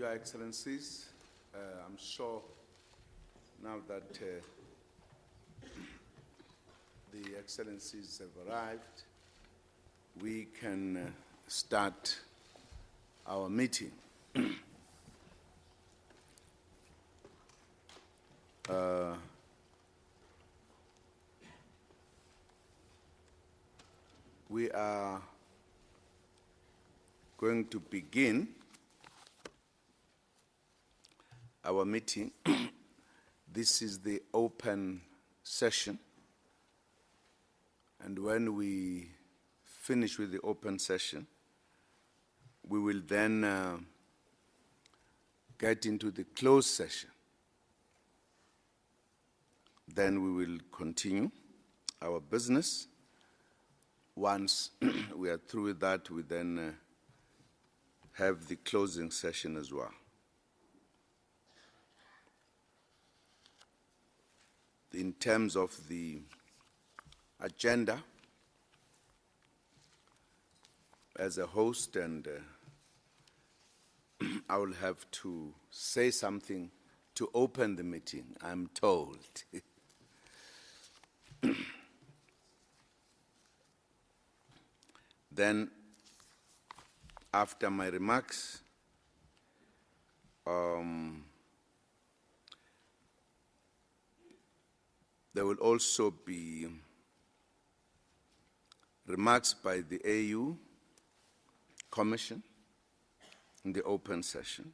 Your Excellencies, I'm sure now that the Excellencies have arrived, we can start our meeting. We are going to begin our meeting. This is the open session, and when we finish with the open session, we will then get into the closed session. Then we will continue our business. Once we are through with that, we then have the closing session as well. In terms of the agenda, as a host, and I will have to say something to open the meeting, I'm told. Then, after my remarks, there will also be remarks by the AU Commission in the open session.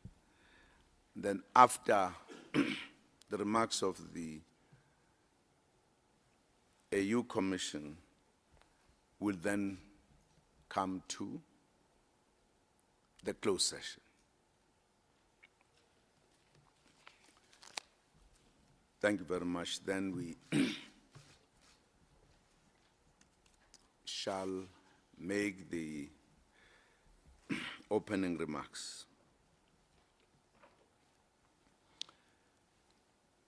Then after the remarks of the AU Commission, will then come to the closed session. Thank you very much. Then we shall make the opening remarks.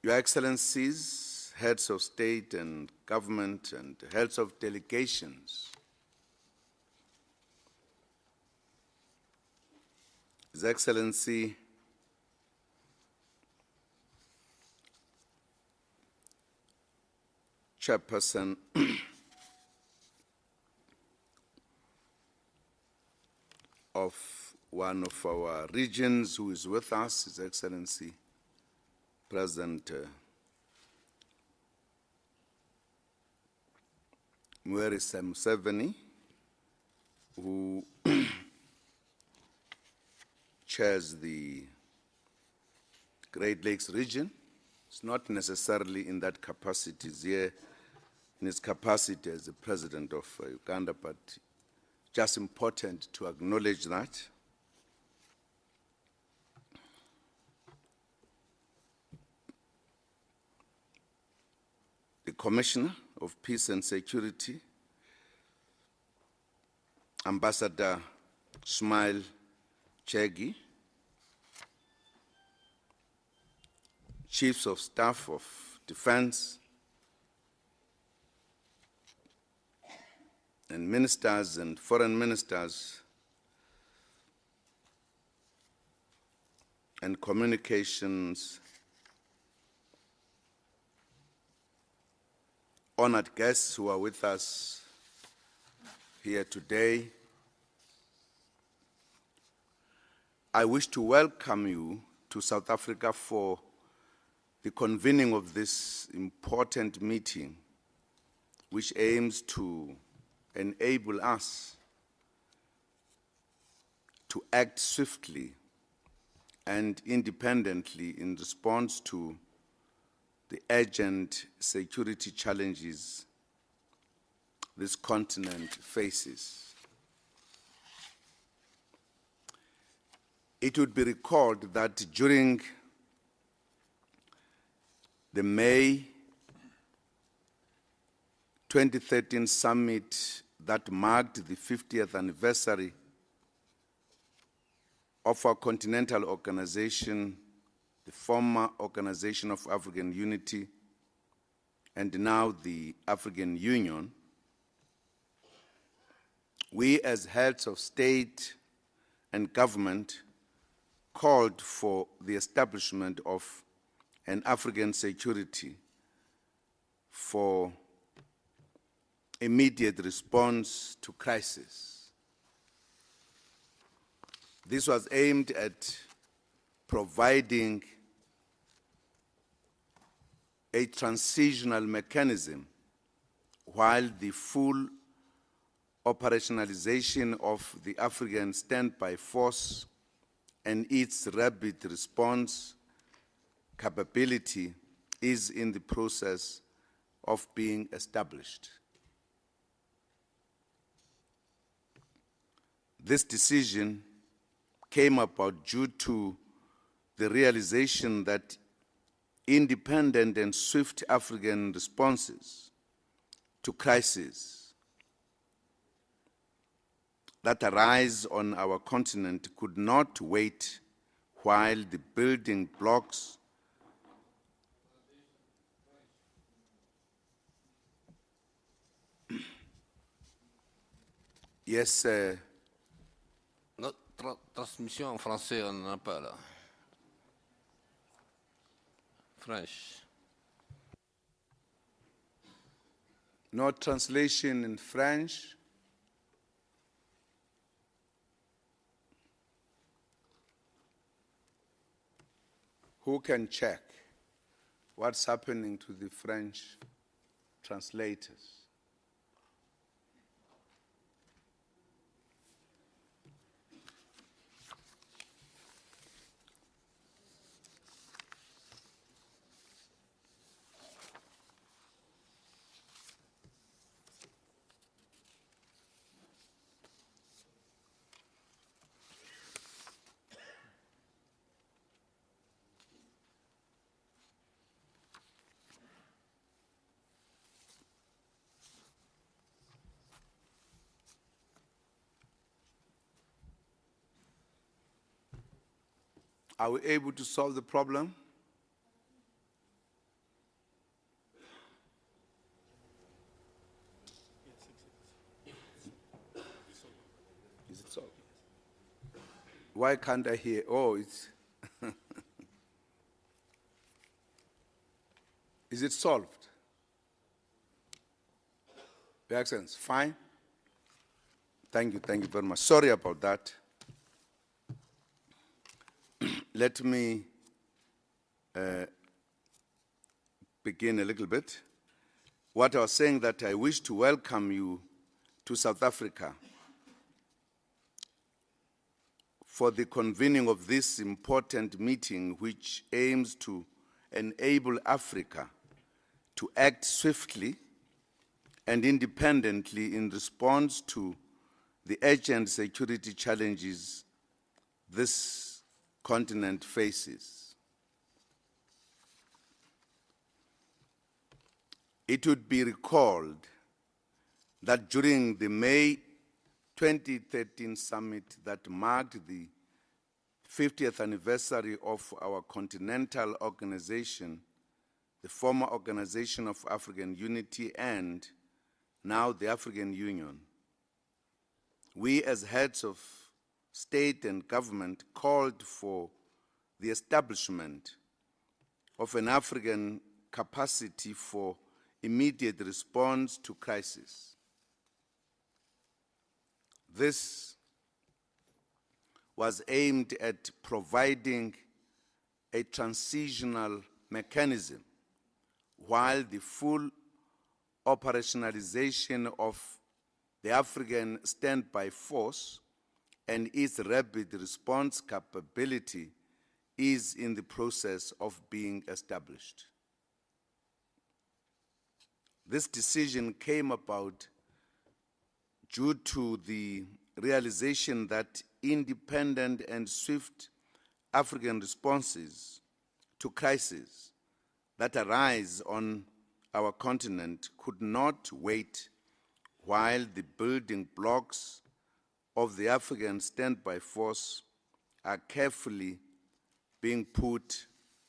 Your Excellencies, heads of state and government, and heads of delegations, His Excellency Chairperson of one of our regions who is with us, His Excellency President Museveni, who chairs the Great Lakes region. It's not necessarily in that capacity, it's here in his capacity as the President of Uganda, but just important to acknowledge that. The Commissioner of Peace and Security, Ambassador Smile Chegi, Chiefs of Staff of Defense, and ministers and foreign ministers, and communications, honored guests who are with us here today, I wish to welcome you to South Africa for the convening of this important meeting, which aims to enable us to act swiftly and independently in response to the urgent security challenges this continent faces. It would be recalled that during the May 2013 summit that marked the 50th anniversary of our continental organization, the former Organization of African Unity, and now the African Union, we as heads of state and government called for the establishment of an African security for immediate response to crisis. This was aimed at providing a transitional mechanism while the full operationalization of the African Standby Force and its rapid response capability is in the process of being established. This decision came about due to the realization that independent and swift African responses to crises that arise on our continent could not wait while the building blocks yes, Notre transmission en français, on n'en a pas là. French. no translation in French. Who can check what's happening to the French translators? Are we able to solve the problem? Is it solved? Why can't I hear? Oh, it's. Is it solved? Your Excellency, fine? Thank you very much. Sorry about that. Let me begin a little bit. What I was saying, that I wish to welcome you to South Africa for the convening of this important meeting, which aims to enable Africa to act swiftly and independently in response to the urgent security challenges this continent faces. It would be recalled that during the May 2013 summit that marked the 50th anniversary of our continental organization, the former Organization of African Unity and now the African Union, we as heads of state and government called for the establishment of an African capacity for immediate response to crisis. This was aimed at providing a transitional mechanism while the full operationalization of the African Standby Force and its rapid response capability is in the process of being established. This decision came about due to the realization that independent and swift African responses to crises that arise on our continent could not wait while the building blocks of the African Standby Force are carefully being put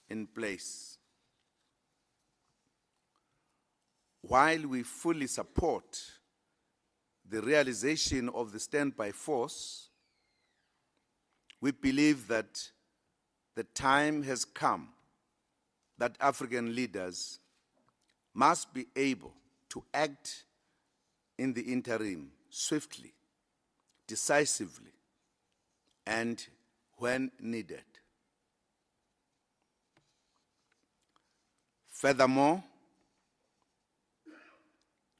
in place. While we fully support the realization of the Standby Force, we believe that the time has come that African leaders must be able to act in the interim swiftly, decisively, and when needed. Furthermore,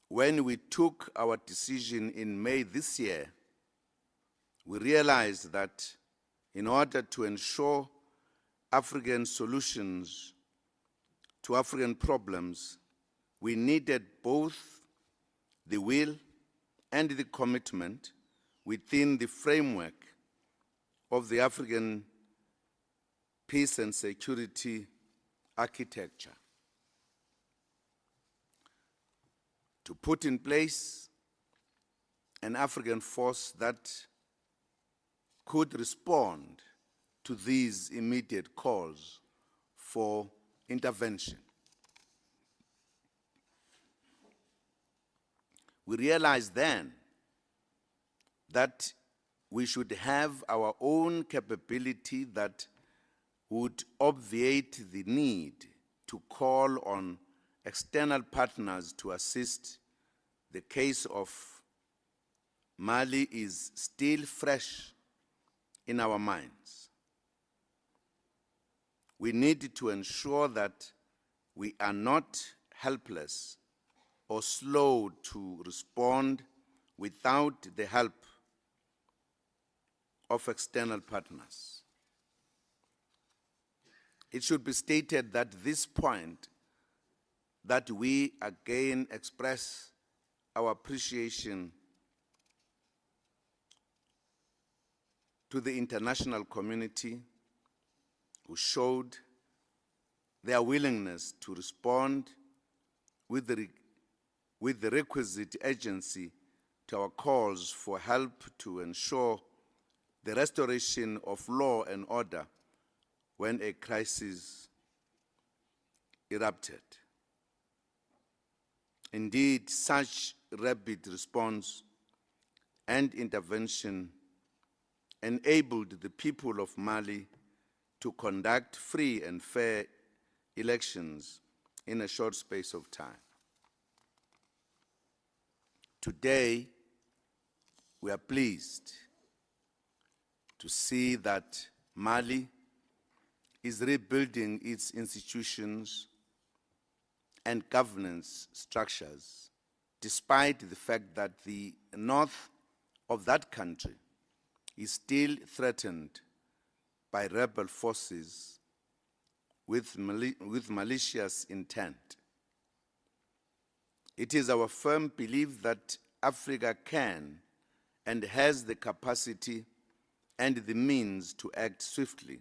when we took our decision in May this year, we realized that in order to ensure African solutions to African problems, we needed both the will and the commitment within the framework of the African peace and security architecture to put in place an African force that could respond to these immediate calls for intervention. We realized then that we should have our own capability that would obviate the need to call on external partners to assist. The case of Mali is still fresh in our minds. We need to ensure that we are not helpless or slow to respond without the help of external partners. It should be stated that this point that we again express our appreciation to the international community who showed their willingness to respond with the requisite urgency to our calls for help to ensure the restoration of law and order when a crisis erupted. Indeed, such rapid response and intervention enabled the people of Mali to conduct free and fair elections in a short space of time. Today, we are pleased to see that Mali is rebuilding its institutions and governance structures, despite the fact that the north of that country is still threatened by rebel forces with malicious intent. It is our firm belief that Africa can and has the capacity and the means to act swiftly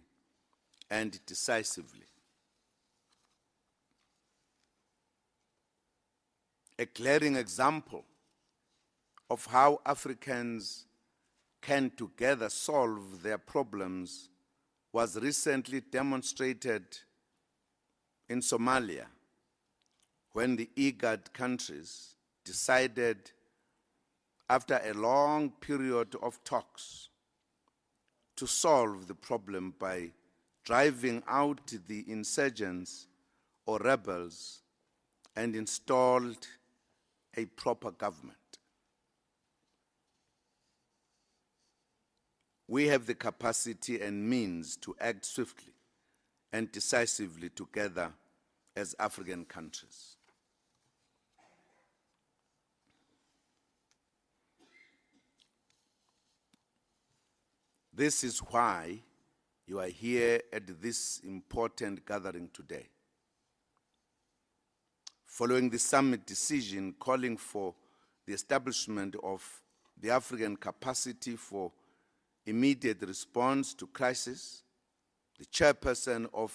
and decisively. A glaring example of how Africans can together solve their problems was recently demonstrated in Somalia when the IGAD countries decided, after a long period of talks, to solve the problem by driving out the insurgents or rebels and installed a proper government. We have the capacity and means to act swiftly and decisively together as African countries. This is why you are here at this important gathering today. Following the summit decision calling for the establishment of the African capacity for immediate response to crisis, the chairperson of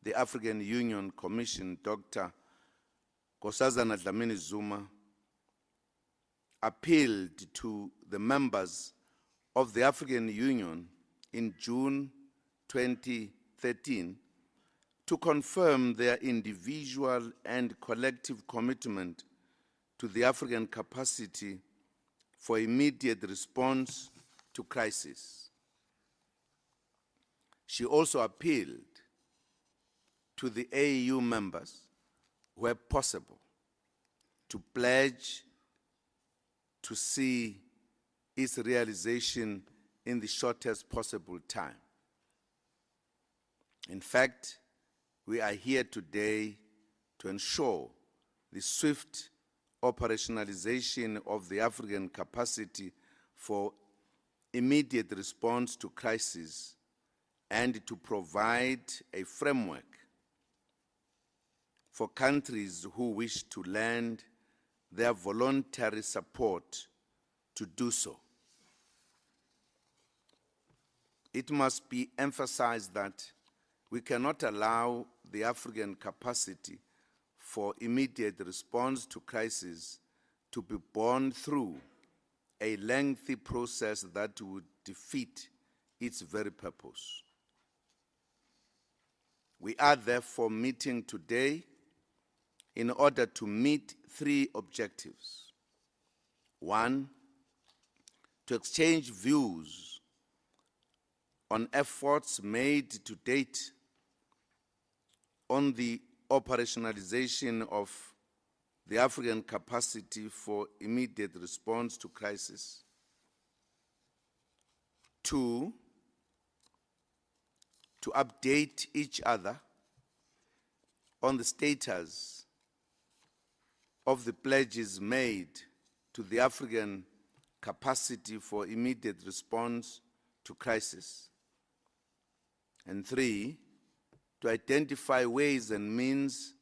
the African Union Commission, Dr. Nkosazana Dlamini-Zuma, appealed to the members of the African Union in June 2013 to confirm their individual and collective commitment to the African capacity for immediate response to crisis. She also appealed to the AU members, where possible, to pledge to see its realization in the shortest possible time. In fact, we are here today to ensure the swift operationalization of the African capacity for immediate response to crisis and to provide a framework for countries who wish to lend their voluntary support to do so. It must be emphasized that we cannot allow the African capacity for immediate response to crisis to be borne through a lengthy process that would defeat its very purpose. We are therefore meeting today in order to meet three objectives. One, to exchange views on efforts made to date on the operationalization of the African capacity for immediate response to crisis. Two, to update each other on the status of the pledges made to the African capacity for immediate response to crisis. And three, to identify ways and means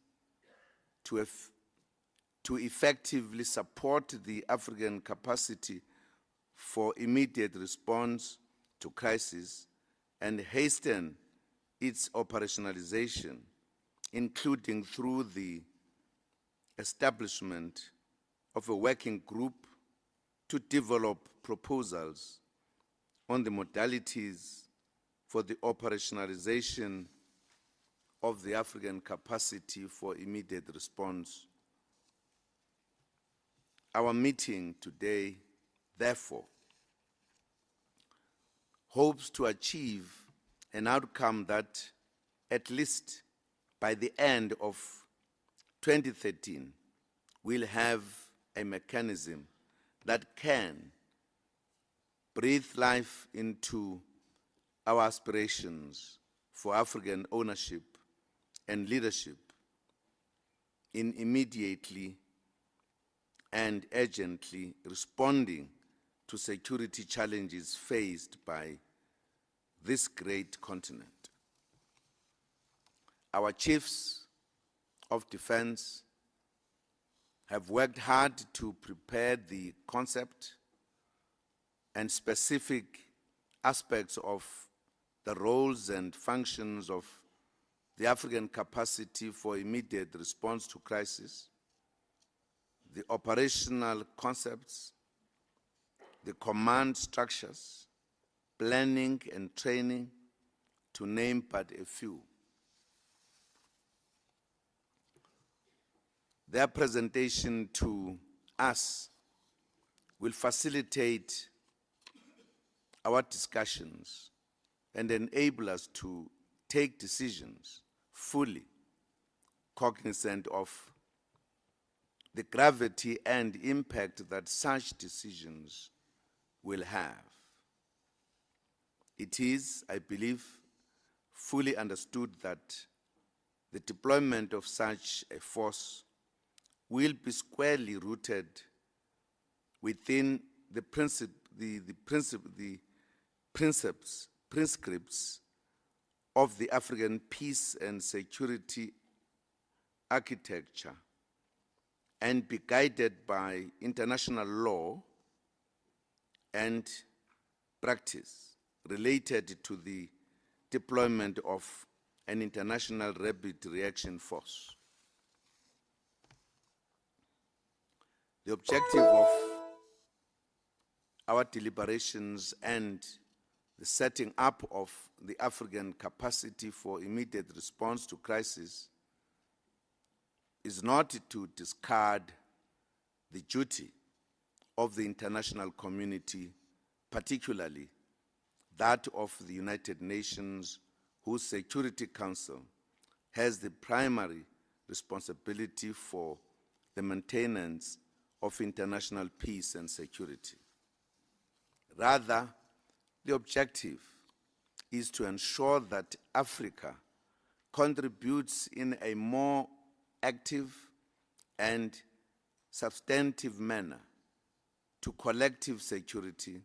to effectively support the African capacity for immediate response to crisis and hasten its operationalization, including through the establishment of a working group to develop proposals on the modalities for the operationalization of the African capacity for immediate response. Our meeting today, therefore, hopes to achieve an outcome that, at least by the end of 2013, will have a mechanism that can breathe life into our aspirations for African ownership and leadership in immediately and urgently responding to security challenges faced by this great continent. Our chiefs of defense have worked hard to prepare the concept and specific aspects of the roles and functions of the African capacity for immediate response to crisis, the operational concepts, the command structures, planning and training, to name but a few. Their presentation to us will facilitate our discussions and enable us to take decisions fully cognizant of the gravity and impact that such decisions will have. It is, I believe, fully understood that the deployment of such a force will be squarely rooted within the prescripts of the African peace and security architecture and be guided by international law and practice related to the deployment of an international rapid reaction force. The objective of our deliberations and the setting up of the African capacity for immediate response to crisis is not to discard the duty of the international community, particularly that of the United Nations, whose Security Council has the primary responsibility for the maintenance of international peace and security. Rather, the objective is to ensure that Africa contributes in a more active and substantive manner to collective security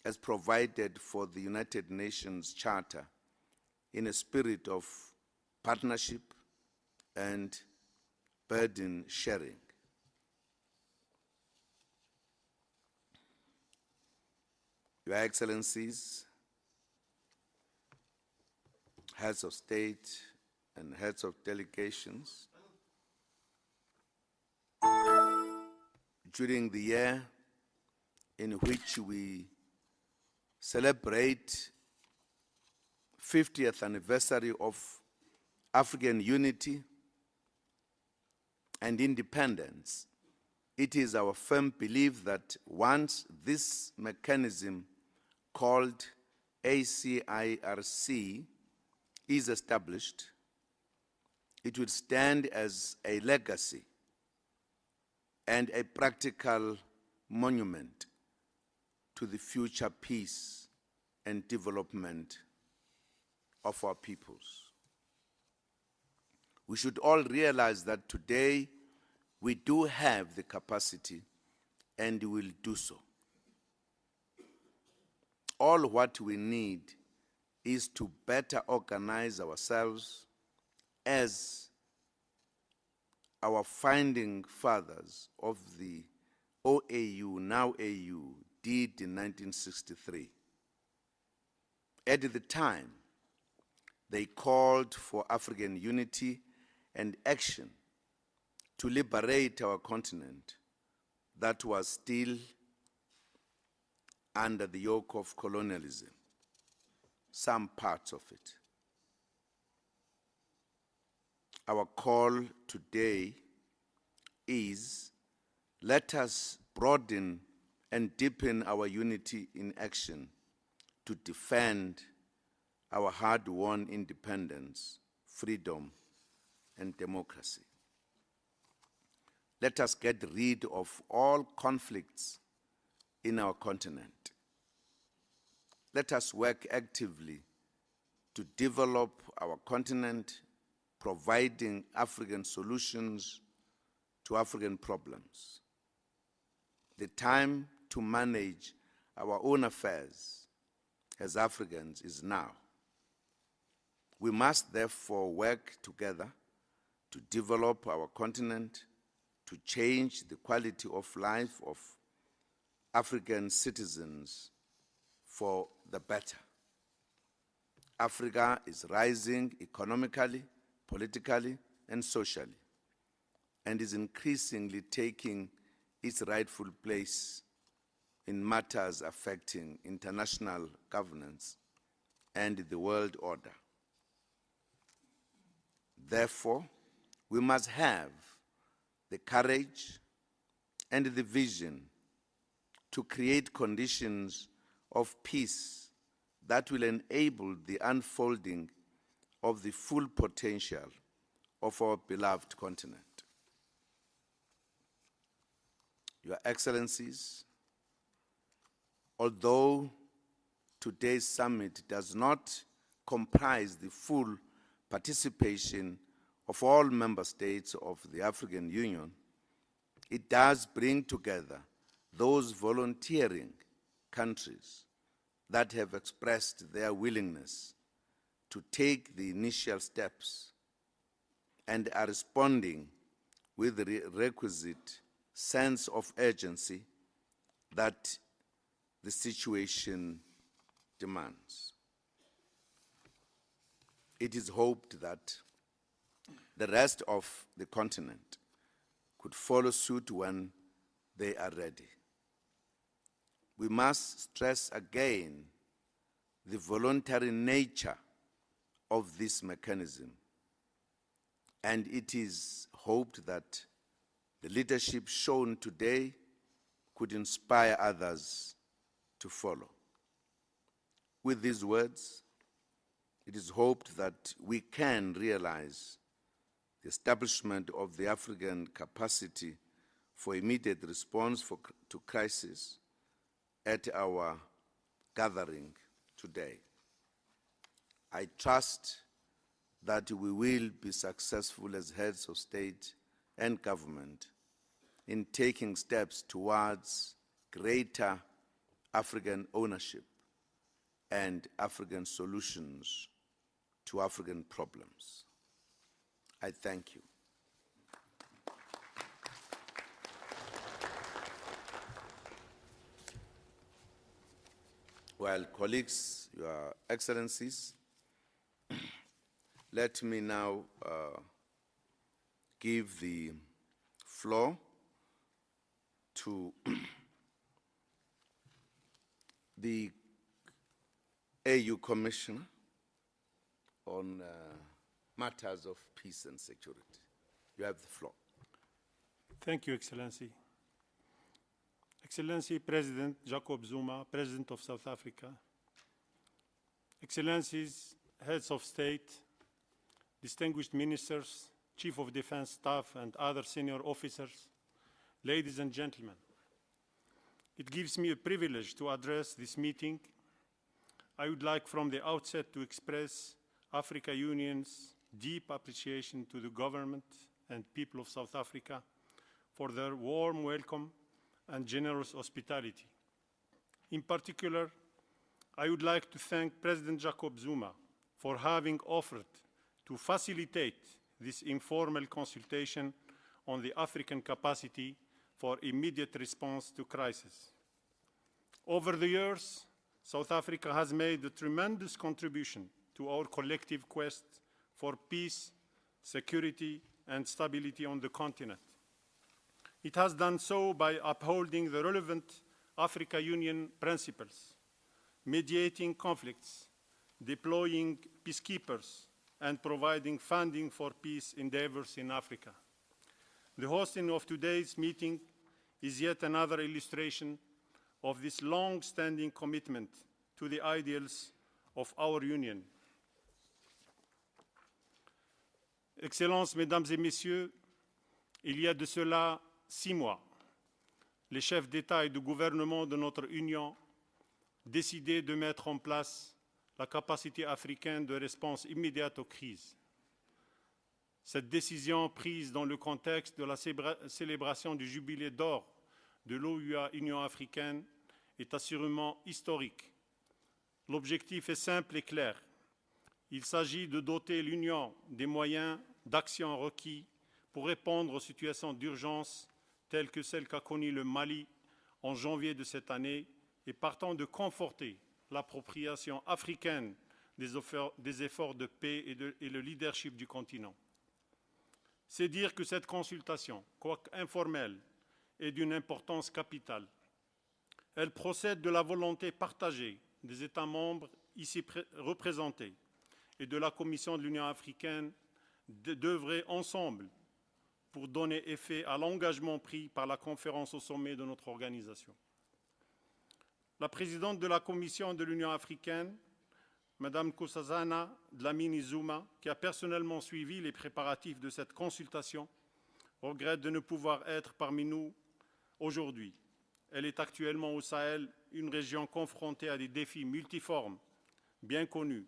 as provided for the United Nations Charter in a spirit of partnership and burden sharing. Your Excellencies, heads of state and heads of delegations, during the year in which we celebrate 50th anniversary of African unity and independence, it is our firm belief that once this mechanism called ACIRC is established, it will stand as a legacy and a practical monument to the future peace and development of our peoples. We should all realize that today we do have the capacity and will do so. All what we need is to better organize ourselves as our founding fathers of the OAU, now AU, did in 1963. At the time, they called for African unity and action to liberate our continent that was still under the yoke of colonialism, some parts of it. Our call today is, let us broaden and deepen our unity in action to defend our hard-won independence, freedom, and democracy. Let us get rid of all conflicts in our continent. Let us work actively to develop our continent, providing African solutions to African problems. The time to manage our own affairs as Africans is now. We must therefore work together to develop our continent, to change the quality of life of African citizens for the better. Africa is rising economically, politically, and socially, and is increasingly taking its rightful place in matters affecting international governance and the world order. Therefore, we must have the courage and the vision to create conditions of peace that will enable the unfolding of the full potential of our beloved continent. Your Excellencies, although today's summit does not comprise the full participation of all member states of the African Union, it does bring together those volunteering countries that have expressed their willingness to take the initial steps and are responding with the requisite sense of urgency that the situation demands. It is hoped that the rest of the continent could follow suit when they are ready. We must stress again the voluntary nature of this mechanism, and it is hoped that the leadership shown today could inspire others to follow. With these words, it is hoped that we can realize the establishment of the African capacity for immediate response to crisis at our gathering today. I trust that we will be successful as heads of state and government in taking steps towards greater African ownership and African solutions to African problems. I thank you. Well, colleagues, Your Excellencies, let me now give the floor to the AU Commissioner on matters of peace and security. You have the floor. Thank you, Excellency. Excellency President Jacob Zuma, President of South Africa, Excellencies, Heads of State, distinguished ministers, Chief of Defense Staff, and other senior officers, ladies and gentlemen, it gives me a privilege to address this meeting. I would like from the outset to express Africa Union's deep appreciation to the government and people of South Africa for their warm welcome and generous hospitality. In particular, I would like to thank President Jacob Zuma for having offered to facilitate this informal consultation on the African capacity for immediate response to crisis. Over the years, South Africa has made a tremendous contribution to our collective quest for peace, security, and stability on the continent. It has done so by upholding the relevant Africa Union principles, mediating conflicts, deploying peacekeepers, and providing funding for peace endeavors in Africa. The hosting of today's meeting is yet another illustration of this long-standing commitment to the ideals of our Union. Excellences, Mesdames et Messieurs, il y a de cela 6 mois, les chefs d'État et de gouvernement de notre Union décidaient de mettre en place la capacité africaine de réponse immédiate aux crises. Cette décision prise dans le contexte de la célébration du jubilé d'or de l'OUA Union africaine est assurément historique. L'objectif est simple et clair. Il s'agit de doter l'Union des moyens d'action requis pour répondre aux situations d'urgence telles que celle qu'a connue le Mali en janvier de cette année et partant de conforter l'appropriation africaine des efforts de paix et le leadership du continent. C'est dire que cette consultation, quoique informelle, est d'une importance capitale. Elle procède de la volonté partagée des États membres ici représentés et de la Commission de l'Union africaine d'œuvrer ensemble pour donner effet à l'engagement pris par la conférence au sommet de notre organisation. La présidente de la Commission de l'Union africaine, Madame Nkosazana Dlamini Zuma, qui a personnellement suivi les préparatifs de cette consultation, regrette de ne pouvoir être parmi nous aujourd'hui. Elle est actuellement au Sahel, une région confrontée à des défis multiformes, bien connus,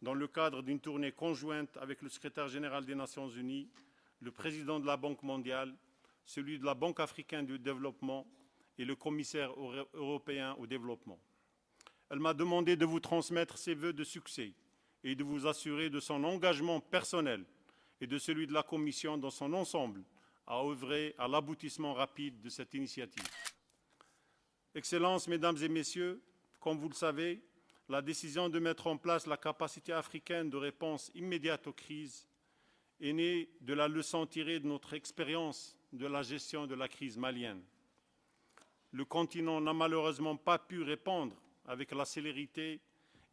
dans le cadre d'une tournée conjointe avec le secrétaire général des Nations Unies, le président de la Banque mondiale, celui de la Banque africaine du développement et le commissaire européen au développement. Elle m'a demandé de vous transmettre ses vœux de succès et de vous assurer de son engagement personnel et de celui de la Commission dans son ensemble à œuvrer à l'aboutissement rapide de cette initiative. Excellences, Mesdames et Messieurs, comme vous le savez, la décision de mettre en place la capacité africaine de réponse immédiate aux crises est née de la leçon tirée de notre expérience de la gestion de la crise malienne. Le continent n'a malheureusement pas pu répondre avec la célérité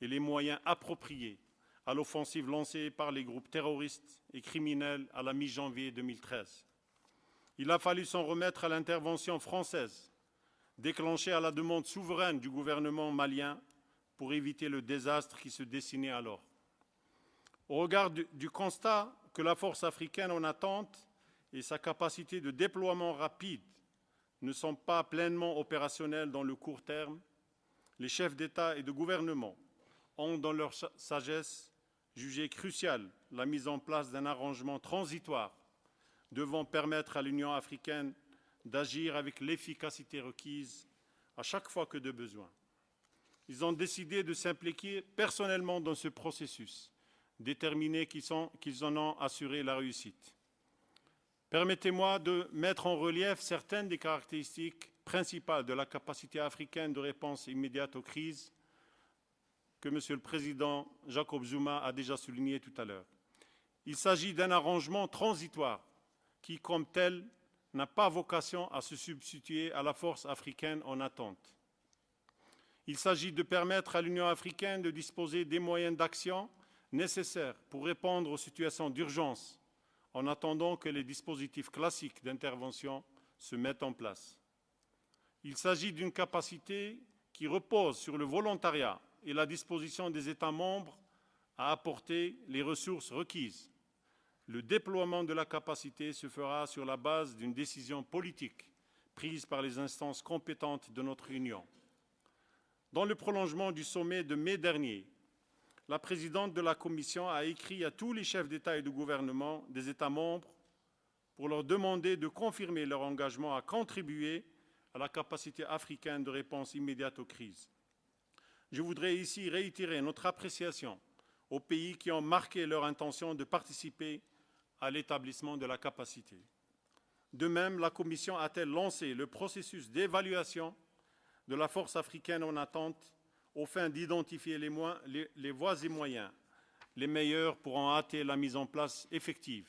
et les moyens appropriés à l'offensive lancée par les groupes terroristes et criminels à la mi-janvier 2013. Il a fallu s'en remettre à l'intervention française, déclenchée à la demande souveraine du gouvernement malien pour éviter le désastre qui se dessinait alors. Au regard du constat que la force africaine en attente et sa capacité de déploiement rapide ne sont pas pleinement opérationnelles dans le court terme, les chefs d'État et de gouvernement ont, dans leur sagesse, jugé crucial la mise en place d'un arrangement transitoire devant permettre à l'Union africaine d'agir avec l'efficacité requise à chaque fois que de besoin. Ils ont décidé de s'impliquer personnellement dans ce processus, déterminés qu'ils en ont assuré la réussite. Permettez-moi de mettre en relief certaines des caractéristiques principales de la capacité africaine de réponse immédiate aux crises que M. le Président Jacob Zuma a déjà souligné tout à l'heure. Il s'agit d'un arrangement transitoire qui, comme tel, n'a pas vocation à se substituer à la force africaine en attente. Il s'agit de permettre à l'Union africaine de disposer des moyens d'action nécessaires pour répondre aux situations d'urgence en attendant que les dispositifs classiques d'intervention se mettent en place. Il s'agit d'une capacité qui repose sur le volontariat et la disposition des États membres à apporter les ressources requises. Le déploiement de la capacité se fera sur la base d'une décision politique prise par les instances compétentes de notre Union. Dans le prolongement du sommet de mai dernier, la présidente de la Commission a écrit à tous les chefs d'État et de gouvernement des États membres pour leur demander de confirmer leur engagement à contribuer à la capacité africaine de réponse immédiate aux crises. Je voudrais ici réitérer notre appréciation aux pays qui ont marqué leur intention de participer à l'établissement de la capacité. De même, la Commission a-t-elle lancé le processus d'évaluation de la force africaine en attente aux fins d'identifier les voies et moyens les meilleurs pour en hâter la mise en place effective.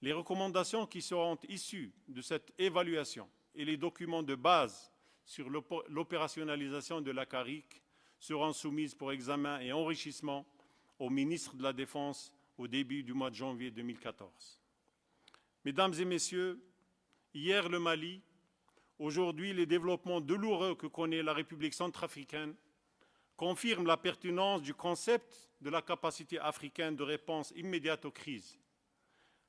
Les recommandations qui seront issues de cette évaluation et les documents de base sur l'opérationnalisation de l'ACIRC seront soumises pour examen et enrichissement au ministre de la Défense au début du mois de janvier 2014. Mesdames et messieurs, hier le Mali, aujourd'hui les développements douloureux que connaît la République centrafricaine confirment la pertinence du concept de la capacité africaine de réponse immédiate aux crises.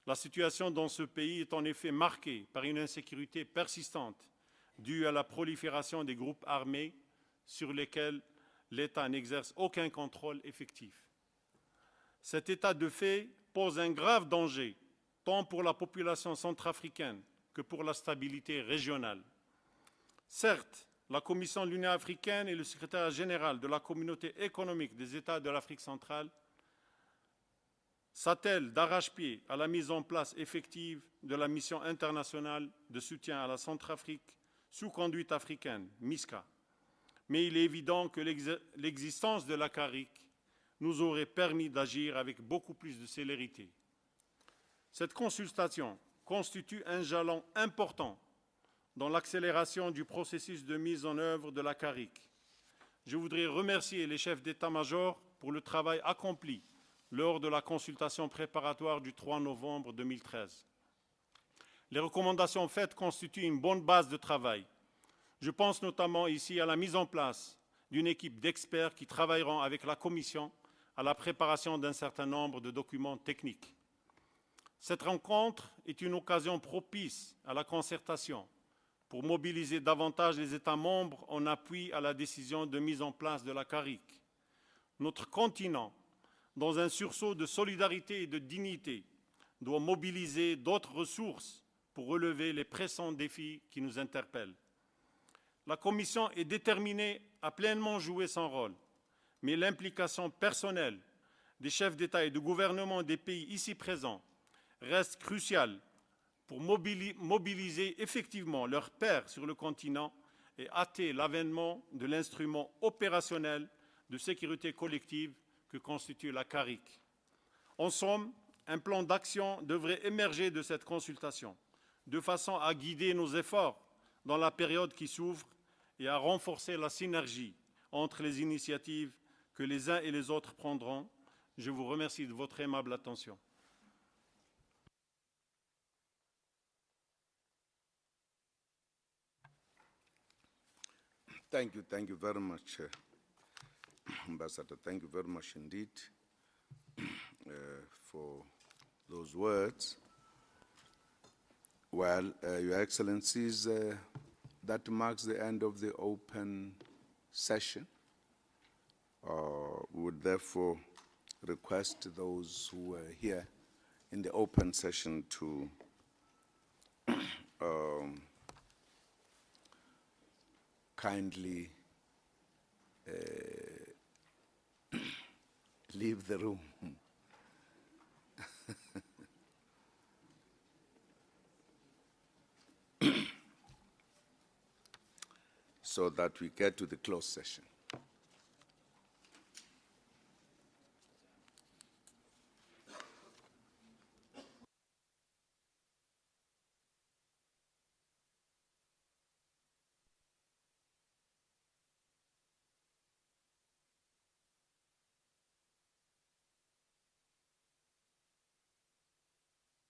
La situation dans ce pays est en effet marquée par une insécurité persistante due à la prolifération des groupes armés sur lesquels l'État n'exerce aucun contrôle effectif. Cet état de fait pose un grave danger tant pour la population centrafricaine que pour la stabilité régionale. Certes, la Commission de l'Union africaine et le secrétaire général de la Communauté économique des États de l'Afrique centrale s'attellent d'arrache-pied à la mise en place effective de la mission internationale de soutien à la Centrafrique sous conduite africaine, MISCA. Mais il est évident que l'existence de l'ACIRC nous aurait permis d'agir avec beaucoup plus de célérité. Cette consultation constitue un jalon important dans l'accélération du processus de mise en œuvre de l'ACIRC. Je voudrais remercier les chefs d'état-major pour le travail accompli lors de la consultation préparatoire du 3 novembre 2013. Les recommandations faites constituent une bonne base de travail. Je pense notamment ici à la mise en place d'une équipe d'experts qui travailleront avec la Commission à la préparation d'un certain nombre de documents techniques. Cette rencontre est une occasion propice à la concertation pour mobiliser davantage les États membres en appui à la décision de mise en place de l'ACIRC. Notre continent, dans un sursaut de solidarité et de dignité, doit mobiliser d'autres ressources pour relever les pressants défis qui nous interpellent. La Commission est déterminée à pleinement jouer son rôle, mais l'implication personnelle des chefs d'État et de gouvernement des pays ici présents reste cruciale pour mobiliser effectivement leurs pairs sur le continent et hâter l'avènement de l'instrument opérationnel de sécurité collective que constitue l'ACIRC. En somme, un plan d'action devrait émerger de cette consultation, de façon à guider nos efforts dans la période qui s'ouvre et à renforcer la synergie entre les initiatives que les uns et les autres prendront. Je vous remercie de votre aimable attention. Thank you very much, Ambassador. Thank you very much indeed. for those words. Well, Your Excellencies, that marks the end of the open session. We would therefore request those who were here in the open session to kindly leave the room. So that we get to the closed session.